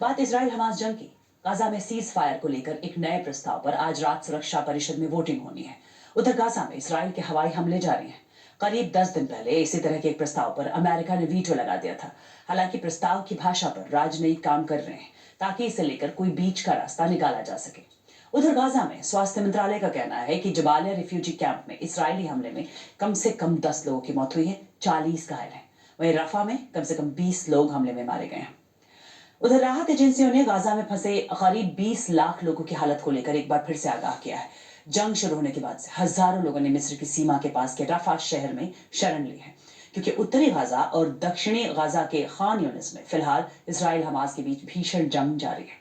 बात Israel Hamas जंग की। गाजा में सीज फायर को लेकर एक नए प्रस्ताव पर आज रात सुरक्षा परिषद में वोटिंग होनी है। उधर गाजा में इजराइल के हवाई हमले जारी हैं। करीब 10 दिन पहले इसी तरह के एक प्रस्ताव पर अमेरिका ने वीटो लगा दिया था। हालांकि प्रस्ताव की भाषा पर राजनयिक काम कर रहे हैं ताकि इसे लेकर कोई बीच का रास्ता निकाला जा सके। उधर गाजा में स्वास्थ्य मंत्रालय का कहना है कि जबालिया रिफ्यूजी कैंप में इजरायली हमले में कम से कम 10 लोगों की मौत हुई है, 40 घायल हैं। वहीं रफा में कम से कम 20 लोग हमले में मारे गए हैं। उधर राहत एजेंसियों ने गाजा में फंसे करीब 20 लाख लोगों की हालत को लेकर एक बार फिर से आगाह किया है। जंग शुरू होने के बाद से हजारों लोगों ने मिस्र की सीमा के पास के रफा शहर में शरण ली है, क्योंकि उत्तरी गाजा और दक्षिणी गाजा के खान यूनिस में फिलहाल इजराइल हमास के बीच भीषण जंग जारी है।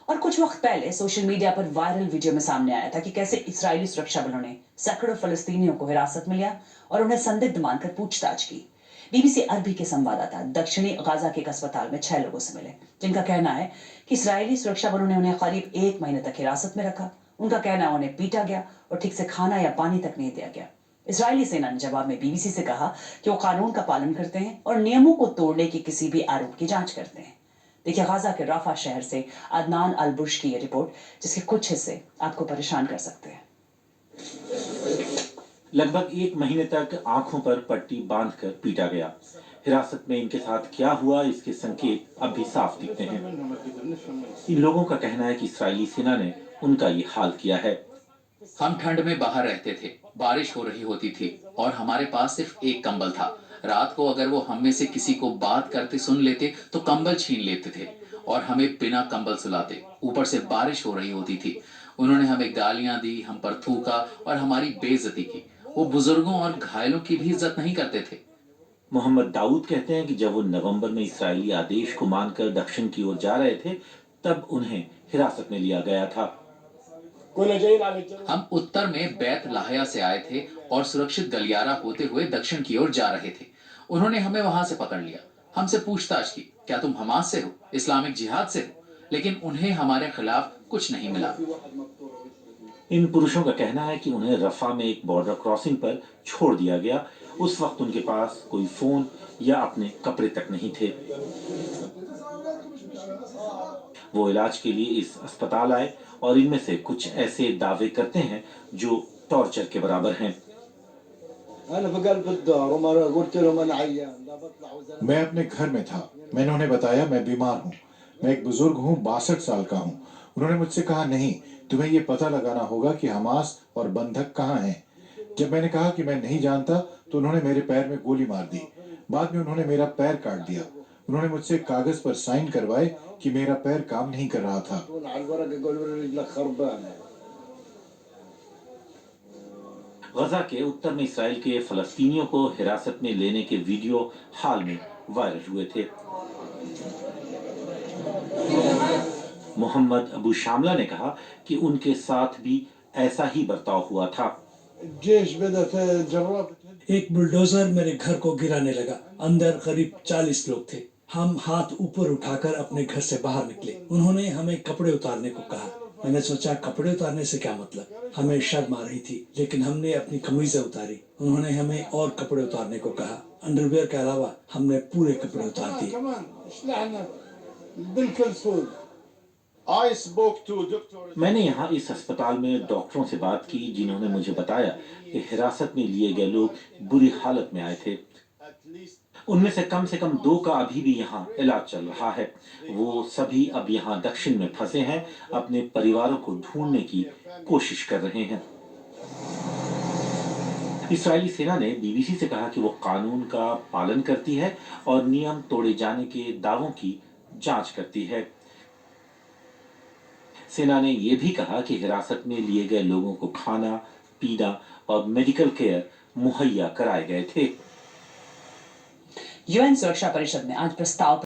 और कुछ वक्त पहले सोशल मीडिया पर वायरल वीडियो में सामने आया था कि कैसे इजरायली सुरक्षा बलों ने सैकड़ों फलस्तीनियों को हिरासत में लिया और उन्हें संदिग्ध मानकर पूछताछ की। बीबीसी अरबी के संवाददाता दक्षिणी गाजा के एक अस्पताल में 6 लोगों से मिले, जिनका कहना है कि इजरायली सुरक्षा बलों ने उन्हें करीब 1 महीने तक हिरासत में रखा। उनका कहना है उन्हें पीटा गया और ठीक से खाना या पानी तक नहीं दिया गया। इजरायली सेना ने जवाब में बीबीसी से कहा कि वो कानून का पालन करते हैं और नियमों को तोड़ने के किसी भी आरोप की जांच करते हैं। देखिए गाजा के राफा शहर से अदनान अल बुश की ये रिपोर्ट, जिसके कुछ हिस्से आपको परेशान कर सकते हैं। लगभग 1 महीने तक आंखों पर पट्टी बांधकर पीटा गया। हिरासत में इनके साथ क्या हुआ, इसके संकेत अब भी साफ दिखते हैं। इन लोगों का कहना है कि इस्राएली सेना ने उनका ये हाल किया है। हम ठंड में बाहर रहते थे, बारिश हो रही होती थी और हमारे पास सिर्फ एक कंबल था। रात को अगर वो हम में से किसी को बात करते सुन लेते तो कंबल छीन लेते थे और हमें बिना कंबल सुलाते। ऊपर से बारिश हो रही होती थी। उन्होंने हमें गालियां दी, हम पर थूका और हमारी बेइज्जती की। वो बुजुर्गों और घायलों की भी इज्जत नहीं करते थे। मोहम्मद दाऊद कहते हैं कि जब वो नवंबर में इस्राएली आदेश को मानकर दक्षिण की ओर जा रहे थे, तब उन्हें हिरासत में लिया गया था। हम उत्तर में बैत लाहया से आए थे और सुरक्षित गलियारा होते हुए दक्षिण की ओर जा रहे थे। उन्होंने हमें वहां से पकड़ लिया, हमसे पूछताछ की, क्या तुम हमास से हो, इस्लामिक जिहाद से हो? लेकिन उन्हें हमारे खिलाफ कुछ नहीं मिला। इन पुरुषों का कहना है कि उन्हें रफा में एक बॉर्डर क्रॉसिंग पर छोड़ दिया गया। उस वक्त उनके पास कोई फोन या अपने कपड़े तक नहीं थे। वो इलाज के लिए इस अस्पताल आए और इनमें से कुछ ऐसे दावे करते हैं जो टॉर्चर के बराबर हैं। मैं अपने घर में था। मैंने उन्हें बताया मैं बीमार हूँ, मैं एक बुजुर्ग हूँ, 62 साल का हूँ। उन्होंने मुझसे कहा नहीं, तुम्हें ये पता लगाना होगा कि हमास और बंधक कहाँ हैं। जब मैंने कहा कि मैं नहीं जानता तो उन्होंने मेरे पैर में गोली मार दी। बाद में उन्होंने मेरा पैर काट दिया। उन्होंने मुझसे कागज पर साइन करवाए कि मेरा पैर काम नहीं कर रहा था। गजा के उत्तर में इसराइल के फलस्तीनियों को हिरासत में लेने के वीडियो हाल में वायरल हुए थे। मोहम्मद अबू शामला ने कहा कि उनके साथ भी ऐसा ही बर्ताव हुआ था। एक बुलडोजर मेरे घर को गिराने लगा। अंदर करीब 40 लोग थे। हम हाथ ऊपर उठाकर अपने घर से बाहर निकले। उन्होंने हमें कपड़े उतारने को कहा। मैंने सोचा कपड़े उतारने से क्या मतलब, हमें शर्म आ रही थी, लेकिन हमने अपनी कमीजें उतारी। उन्होंने हमें और कपड़े उतारने को कहा। अंडरवियर के अलावा हमने पूरे कपड़े उतार दिए। मैंने यहाँ इस अस्पताल में डॉक्टरों से बात की, जिन्होंने मुझे बताया कि हिरासत में लिए गए लोग बुरी हालत में आए थे। उनमें से कम 2 का अभी भी यहाँ इलाज चल रहा है। वो सभी अब यहाँ दक्षिण में फंसे हैं, अपने परिवारों को ढूंढने की कोशिश कर रहे हैं। इस्राएली सेना ने बीबीसी से कहा कि वो कानून का पालन करती है और नियम तोड़े जाने के दावों की जांच करती है। सेना ने यह भी कहा कि हिरासत में लिए गए लोगों को खाना, पीना और मेडिकल केयर मुहैया कराए गए थे। यूएन सुरक्षा परिषद में आज प्रस्ताव